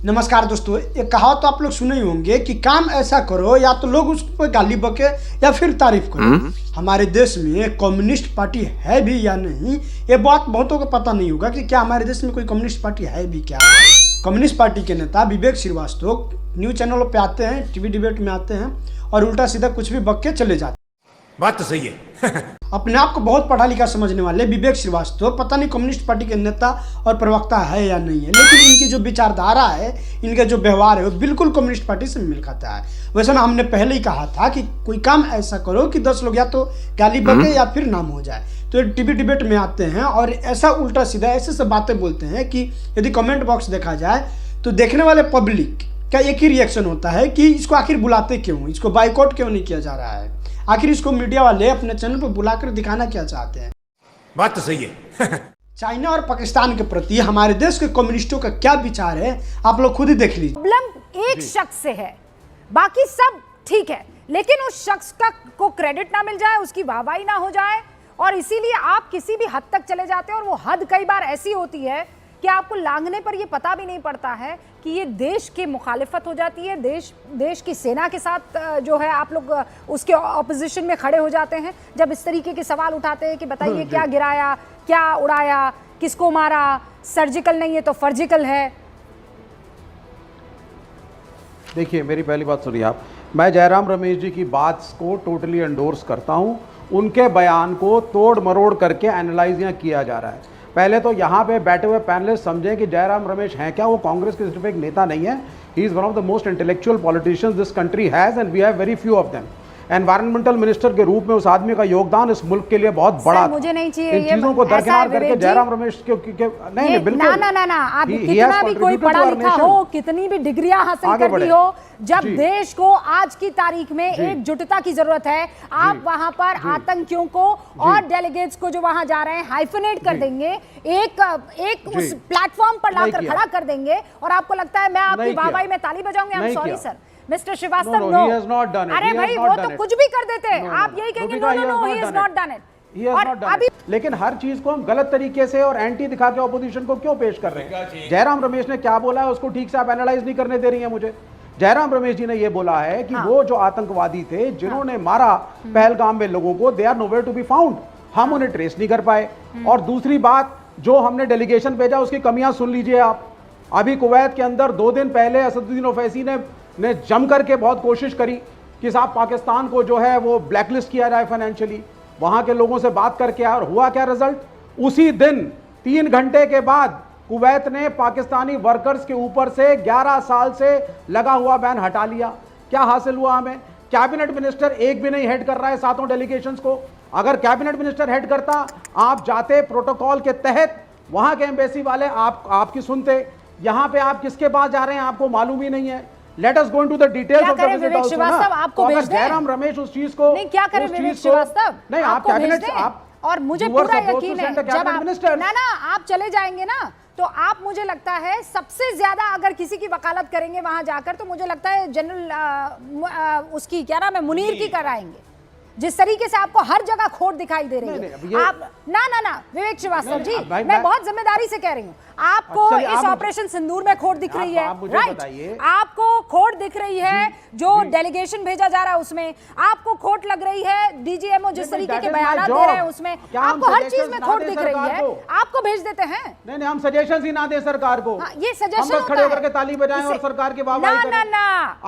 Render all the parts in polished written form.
नमस्कार दोस्तों, एक कहावत तो आप लोग सुने ही होंगे कि काम ऐसा करो या तो लोग उस पर गाली बके या फिर तारीफ करो। हमारे देश में कम्युनिस्ट पार्टी है भी या नहीं, ये बात बहुतों को पता नहीं होगा कि क्या हमारे देश में कोई कम्युनिस्ट पार्टी है भी क्या। कम्युनिस्ट पार्टी के नेता विवेक श्रीवास्तव न्यूज चैनलों पे आते हैं, टीवी डिबेट में आते हैं और उल्टा सीधा कुछ भी बक के चले जाते हैं। बात तो सही है। अपने आप को बहुत पढ़ा लिखा समझने वाले विवेक श्रीवास्तव पता नहीं कम्युनिस्ट पार्टी के नेता और प्रवक्ता है या नहीं है, लेकिन इनकी जो विचारधारा है, इनका जो व्यवहार है वो बिल्कुल कम्युनिस्ट पार्टी से मिल खाता है। वैसे ना हमने पहले ही कहा था कि कोई काम ऐसा करो कि 10 लोग या तो गाली बके या फिर नाम हो जाए। तो टीवी डिबेट में आते हैं और ऐसा उल्टा सीधा ऐसे सब बातें बोलते हैं कि यदि कमेंट बॉक्स देखा जाए तो देखने वाले पब्लिक का एक ही रिएक्शन होता है कि इसको आखिर बुलाते क्यों, इसको बाइकआउट क्यों नहीं किया जा रहा है, आखिर इसको मीडिया वाले अपने चैनल पर बुलाकर दिखाना क्या चाहते हैं। बात तो सही है। चाइना और पाकिस्तान के प्रति हमारे देश के कम्युनिस्टों का क्या विचार है, आप लोग खुद ही देख लीजिए। प्रॉब्लम एक शख्स से है, बाकी सब ठीक है, लेकिन उस शख्स को क्रेडिट ना मिल जाए, उसकी वाहवाही ना हो जाए, और इसीलिए आप किसी भी हद तक चले जाते हैं। और वो हद कई बार ऐसी होती है कि आपको लांघने पर ये पता भी नहीं पड़ता है कि ये देश की मुखालिफत हो जाती है, देश की सेना के साथ जो है आप लोग उसके ऑपोजिशन में खड़े हो जाते हैं जब इस तरीके के सवाल उठाते हैं कि बताइए क्या गिराया, क्या उड़ाया, किसको मारा, सर्जिकल नहीं है तो फर्जिकल है। देखिए, मेरी पहली बात सुनिए आप, मैं जयराम रमेश जी की बात को टोटली एंडोर्स करता हूं। उनके बयान को तोड़ मरोड़ करके एनालाइज यहाँ किया जा रहा है। पहले तो यहाँ पे बैठे हुए पैनलिस्ट समझें कि जयराम रमेश हैं क्या, वो कांग्रेस के सिर्फ एक नेता नहीं है। He is one of the most intellectual politicians this country has and we have very few of them. Environmental minister के रूप में उस आदमी का योगदान इस मुल्क के लिए बहुत बड़ा। मुझे नहीं चाहिए इन चीजों को दरकिनार करके जयराम रमेश के नहीं बिल्कुल ना आप कितना भी कोई पढ़ा लिखा हो, कितनी भी डिग्रियां हासिल कर दी हो, जब देश को आज की तारीख में एकजुटता की जरूरत है, आप वहां पर आतंकियों को और डेलीगेट्स को जो वहां जा रहे हैं हाइफनेट कर देंगे, एक उस प्लेटफॉर्म पर लाकर खड़ा कर देंगे, और आपको लगता है मैं आपकी वाहवाई में ताली बजाऊंगी। I am sorry sir mister Srivastava, no. अरे भाई वो तो कुछ भी कर देते हैं, आप यही कहेंगे no no no he has not done it. और अभी लेकिन हर चीज को हम गलत तरीके से और एंटी दिखा के ऑपोजिशन को क्यों पेश कर रहे हैं? जयराम रमेश ने क्या बोला है उसको ठीक से आप एनालाइज नहीं करने दे रही है मुझे। जयराम रमेश जी ने यह बोला है कि वो जो आतंकवादी थे जिन्होंने मारा पहलगाम में लोगों को, they are nowhere to be found, हम उन्हें ट्रेस नहीं कर पाए। और दूसरी बात, जो हमने डेलीगेशन भेजा उसकी कमियां सुन लीजिए आप। अभी कुवैत के अंदर 2 दिन पहले असदुद्दीन ओवैसी ने जम करके बहुत कोशिश करी कि साहब पाकिस्तान को जो है वो ब्लैकलिस्ट किया जाए फाइनेंशियली। वहां के लोगों से बात करके और हुआ क्या रिजल्ट? उसी दिन 3 घंटे के बाद कुवैत ने पाकिस्तानी वर्कर्स के ऊपर से 11 साल से लगा हुआ बैन हटा लिया। क्या हासिल हुआ हमें? कैबिनेट मिनिस्टर एक भी नहीं हेड कर रहा है 7 डेलीगेशंस को। अगर कैबिनेट मिनिस्टर हेड करता, आप जाते प्रोटोकॉल के तहत, वहां के एम्बेसी वाले आपकी सुनते। यहां पे आप किसके पास जा रहे हैं आपको मालूम ही नहीं है। Let us go into the details of the visit also ना। आपको भेज दें जयराम रमेश उस चीज को नहीं, क्या करें विवेक श्रीवास्तव? नहीं, आप कैबिनेट आप, और मुझे पूरा यकीन है जब आप चले जाएंगे ना, तो आप, मुझे लगता है सबसे ज्यादा अगर किसी की वकालत करेंगे वहां जाकर, तो मुझे लगता है जनरल उसकी क्या नाम है, मुनीर की कराएंगे। जिस तरीके से आपको हर जगह खोट दिखाई दे रही है। आप ना विवेक श्रीवास्तव जी, मैं बहुत जिम्मेदारी से कह रही हूँ, आपको इस ऑपरेशन सिंदूर में खोट दिख रही है, राइट? आपको खोट दिख रही है जो डेलीगेशन भेजा जा रहा है उसमें, आपको खोट लग रही है डीजीएमओ जिस तरीके के बयान दे रहे हैं उसमें, आपको हर चीज में खोट दिख रही है, आपको भेज देते हैं। नहीं, हम सजेशन ही ना दे सरकार को। ये सजेशन खड़े होकर के ताली बजाएं और सरकार की वाहवाही करें।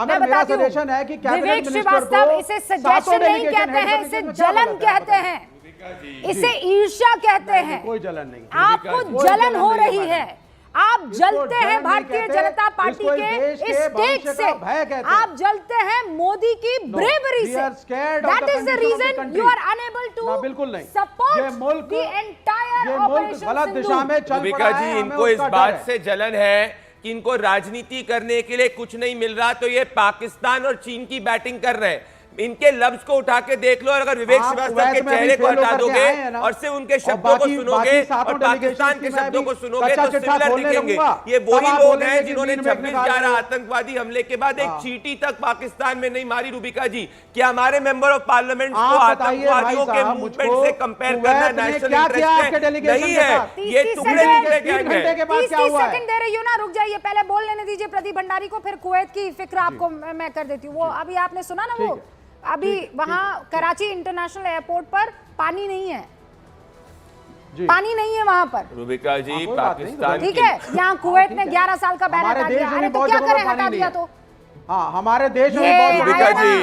मैं बताती हूँ, सजेशन है कि विवेक श्रीवास्तव इसे सजेशन नहीं कहते हैं, इसे जलन कहते हैं, इसे ईर्ष्या कहते हैं। कोई जलन नहीं, आपको जलन हो रही है, आप जलते हैं भारतीय जनता पार्टी के इस स्टेक से, आप जलते हैं मोदी की ब्रेवरी से। That is the reason you are unable to support the entire operation गलत दिशा में चल भूमिका जी, इनको इस बात से जलन है कि इनको राजनीति करने के लिए कुछ नहीं मिल रहा, तो ये पाकिस्तान और चीन की बैटिंग कर रहे हैं। इनके लफ्ज को उठा के देख लो, और अगर विवेक श्रीवास्तव के चेहरे को हटा दोगे और सिर्फ उनके शब्दों को सुनोगे और पाकिस्तान के शब्दों को सुनोगे तो सिमिलर दिखेंगे। ये वही लोग हैं जिन्होंने 26/11 आतंकवादी हमले के बाद एक चींटी तक पाकिस्तान में नहीं मारी। रूबिका जी, क्या हमारे मेंबर ऑफ पार्लियामेंट को आतंकवादियों के मूवमेंट से कंपेयर करना नेशनल इंटरेस्ट नहीं है? ये टुकड़े गैंग है। 30 सेकंड दे रही हूँ ना, रुक जाइए, पहले बोल लेने दीजिए प्रदीप भंडारी को, फिर कुवैत की फिक्र आपको मैं कर देती हूँ। वो अभी आपने सुना ना, वो अभी वहां कराची इंटरनेशनल एयरपोर्ट पर पानी नहीं है, पानी नहीं है वहां पर। रूबिका जी, पाकिस्तान ठीक है, यहाँ कुवैत ने 11 साल का बैन हटा दिया। अरे तो क्या करें, हटा दिया तो हाँ, हमारे देश में रूबिका जी,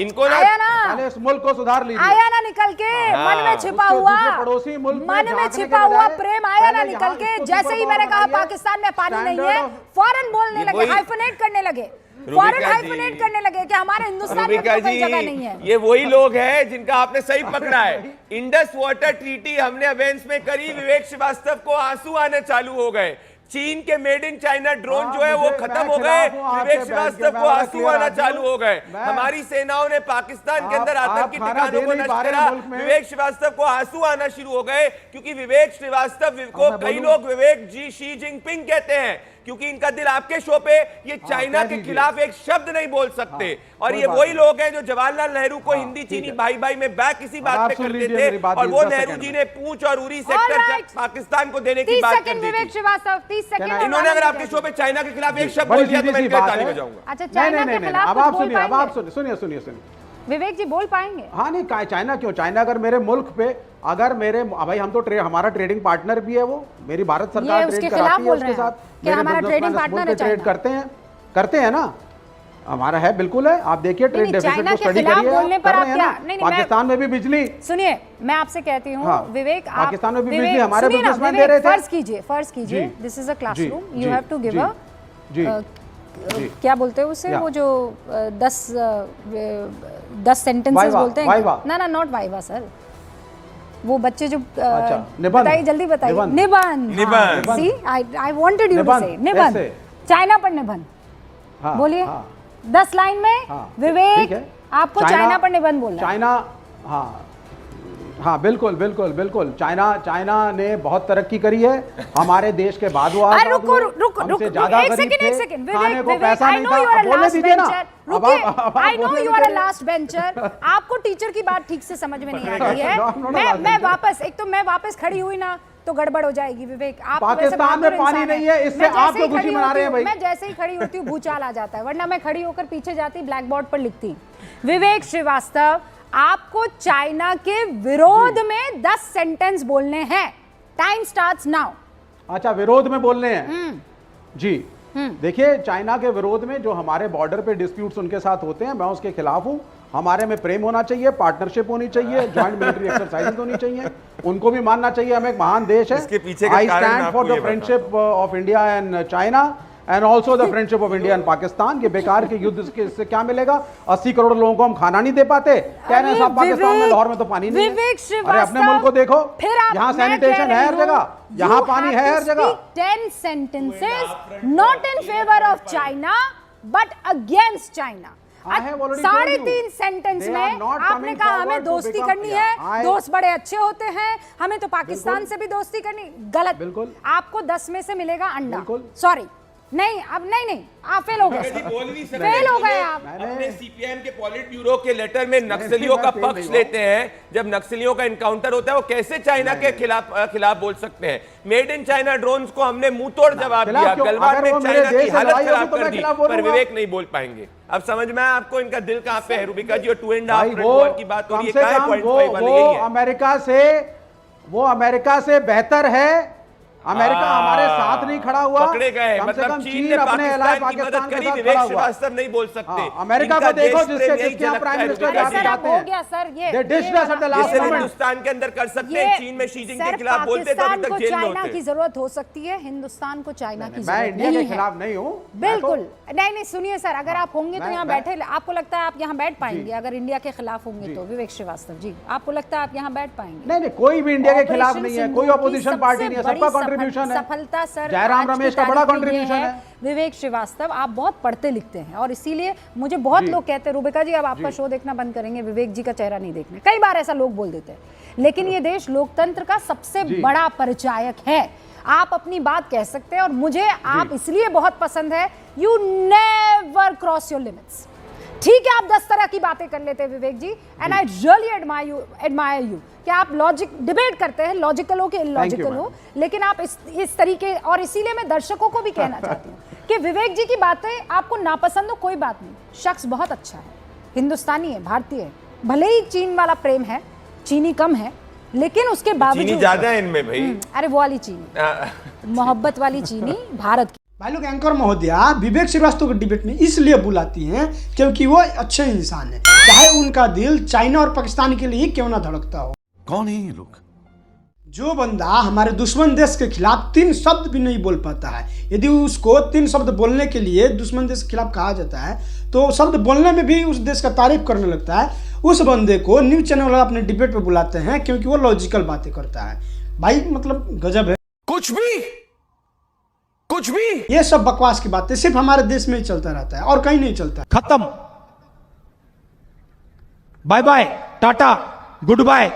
इनको पहले इस मुल्क को सुधार लीजिए। आया ना निकल के, मन में छिपा हुआ, पड़ोसी मुल्क मन में छिपा हुआ प्रेम आया ना निकल के। जैसे ही मैंने कहा पाकिस्तान में पानी नहीं है, फौरन बोलने लगे, हाइफनेट करने लगे, फौरन हाइफनेट करने लगे कि हमारे हिंदुस्तान में कोई जगह नहीं है। ये वही लोग हैं जिनका आपने सही पकड़ा है। इंडस वाटर ट्रीटी हमने अवेंस में करी, विवेक श्रीवास्तव को आंसू आने चालू हो गए। चीन के मेड इन चाइना ड्रोन जो है वो खत्म हो गए, विवेक श्रीवास्तव को आंसू आना चालू हो गए। हमारी सेनाओं ने पाकिस्तान के अंदर आतंकी ठिकानों को नष्ट करा, विवेक श्रीवास्तव को आंसू आना शुरू हो गए, क्योंकि विवेक श्रीवास्तव को कई लोग विवेक जी शी जिनपिंग कहते हैं, क्योंकि इनका दिल आपके शो पे ये चाइना के खिलाफ एक शब्द नहीं बोल सकते। और ये वही लोग हैं जो जवाहरलाल नेहरू को हिंदी चीनी भाई भाई में बैक इसी बात पे करते थे, और वो नेहरू जी ने पूंछ और उरी सेक्टर पाकिस्तान को देने की बात कर दी विवेक श्रीवास्तव 30 सेकंड इन्होंने अगर आपके शो पे चाइना के खिलाफ एक शब्द बोल दिया तो मैं इनके ताली बजाऊंगा। अच्छा, चाइना के खिलाफ अब आप सुनिए, अब आप सुनिए विवेक जी बोल पाएंगे? हाँ नहीं, चाइना क्यों? चाइना अगर मेरे मुल्क पे, अगर मेरे भाई हम तो हमारा ट्रेडिंग पार्टनर भी है, वो मेरी भारत सरकार ट्रेड कराती है उसके साथ, क्या हमारा ट्रेडिंग पार्टनर है? ट्रेड करते हैं ना, हमारा है, बिल्कुल है। आप देखिए ट्रेड डेफिसिट को स्टडी करिए, पाकिस्तान में भी बिजली, सुनिए मैं आपसे कहती हूँ विवेक, पाकिस्तान में भी बिजली हमारे बिजनेसमैन दे रहे थे। फर्ज कीजिए this is a classroom, you have to give a क्या बोलते हैं उसे, वो जो 10 सेंटेंसेस बोलते हैं ना, नॉट वाइवा सर, वो बच्चे जो बताइए, जल्दी बताइए। निबंध। सी आई वांटेड यू टू से निबंध, चाइना पर निबंध बोलिए 10 लाइन में। विवेक आपको चाइना पर निबंध बोलना। चाइना, हाँ बिल्कुल चाइना ने बहुत तरक्की करी है हमारे देश के बाद। रुको एक second Vivek, I know you are a last bencher, I know you are a last bencher, आपको टीचर की बात ठीक से समझ में नहीं आ रही है। मैं वापस खड़ी हुई ना तो गड़बड़ हो जाएगी विवेक। आप पाकिस्तान में पानी नहीं है, इससे आप क्यों खुशी मना रहे हैं भाई? मैं जैसे ही खड़ी होती हूँ भूचाल आ जाता है, वरना मैं खड़ी होकर पीछे जाती ब्लैक बोर्ड पर लिखती। विवेक श्रीवास्तव, आपको चाइना के विरोध में 10 सेंटेंस बोलने हैं। Time starts now. अच्छा, विरोध में बोलने हैं जी। देखिए, चाइना के विरोध में जो हमारे बॉर्डर पे डिस्प्यूट्स उनके साथ होते हैं, मैं उसके खिलाफ हूं। हमारे में प्रेम होना चाहिए, पार्टनरशिप होनी चाहिए, जॉइंट मिलिट्री एक्सरसाइजेस होनी चाहिए, उनको भी मानना चाहिए हम एक महान देश है। I stand for the friendship of India and China and also the friendship of India and Pakistan. के बेकार के युद्ध से क्या मिलेगा? 80 करोड़ लोगों को हम खाना नहीं दे पाते। कह रहे हैं साहब पाकिस्तान में, लाहौर में तो पानी नहीं है। अरे अपने मुल्क को देखो, यहाँ सैनिटेशन है हर जगह, यहाँ पानी है हर जगह। 10 sentences not in favor of China but against China। 3.5 sentence में आपने कहा हमें दोस्ती करनी है, दोस्त बड़े अच्छे होते हैं, हमें तो पाकिस्तान से भी दोस्ती करनी। गलत। बिल्कुल। आपको 10 में से मिलेगा अंडा। सॉरी, नहीं, अब नहीं, आप फेल हो गए, फेल हो गए आप। अपने सीपीएम के पॉलिट ब्यूरो के लेटर में नक्सलियों का पक्ष लेते हैं। जब नक्सलियों का इनकाउंटर होता है, वो कैसे चाइना के खिलाफ बोल सकते हैं? मेड इन चाइना ड्रोन्स को हमने मुंह तोड़ जवाब दिया, गलवान में चाइना की हालत खराब कर दी, पर विवेक नहीं बोल पाएंगे। अब समझ में आया आपको इनका दिल कहां पे है? रूबिका जी, 2.5 की बात हो रही है, वो अमेरिका से बेहतर है। अमेरिका हमारे साथ नहीं खड़ा हुआ, पकड़े गए। मतलब चीन ने पाकिस्तान की मदद करी, विवेक श्रीवास्तव नहीं बोल सकते। अमेरिका को देखो, जिसके यहाँ प्राइम मिनिस्टर जाते हैं, हिंदुस्तान के अंदर कर सकते हैं। चीन में शी जिनपिंग के खिलाफ बोलते तो अभी तक जेल में होते। चाइना की जरूरत हो सकती है, हिंदुस्तान को चाइना की मैं इंडिया के खिलाफ नहीं हूँ, बिल्कुल नहीं। सुनिए सर, अगर आप होंगे तो यहाँ बैठे, आपको लगता है आप यहाँ बैठ पाएंगे? अगर इंडिया के खिलाफ होंगे तो विवेक श्रीवास्तव जी, आपको लगता है आप यहाँ बैठ पाएंगे? नहीं, कोई भी इंडिया के खिलाफ नहीं है, कोई अपोजिशन पार्टी नहीं है, सबका कंट्रीब्यूशन है, सफलता सर जयराम आज की रमेश का बड़ा तारीख में ये कंट्रीब्यूशन है। विवेक श्रीवास्तव, आप बहुत पढ़ते लिखते हैं और इसीलिए मुझे बहुत लोग कहते हैं रूबिका जी अब आपका शो देखना बंद करेंगे, विवेक जी का चेहरा नहीं देखना। कई बार ऐसा लोग बोल देते हैं, लेकिन ये देश लोकतंत्र का सबसे बड़ा परिचायक है। आप अपनी बात कह सकते हैं और मुझे आप इसलिए बहुत पसंद है, you never cross your limits. ठीक है, आप 10 तरह की बातें कर लेते हैं Vivek ji, and I really admire you कि आप लॉजिक डिबेट करते हैं, लॉजिकल हो कि इलॉजिकल हो, लेकिन आप इस तरीके, और इसीलिए मैं दर्शकों को भी कहना चाहती हूँ कि विवेक जी की बातें आपको नापसंद हो कोई बात नहीं, शख्स बहुत अच्छा है, हिंदुस्तानी है, भारतीय है, भले ही चीन वाला प्रेम है, चीनी कम है, लेकिन उसके बावजूद चीनी ज्यादा है इनमें भाई। अरे वो वाली चीनी, मोहब्बत वाली चीनी भारत की। भाई लोग, एंकर महोदया विवेक श्रीवास्तव को डिबेट में इसलिए बुलाती हैं क्योंकि वो अच्छे इंसान है, चाहे उनका दिल चाइना और पाकिस्तान के लिए क्यों ना धड़कता हो। कौन है ये लोग? जो बंदा हमारे दुश्मन देश के खिलाफ 3 शब्द भी नहीं बोल पाता है, यदि उसको 3 शब्द बोलने के लिए दुश्मन देश के खिलाफ कहा जाता है तो शब्द बोलने में भी उस देश का तारीफ करने लगता है, उस बंदे को न्यूज चैनल वाला अपने डिबेट पे बुलाते हैं क्योंकि वो लॉजिकल बातें करता है। भाई मतलब गजब है। कुछ भी ये सब बकवास की बातें सिर्फ हमारे देश में ही चलता रहता है और कहीं नहीं चलता। खत्म, bye bye, tata, good bye.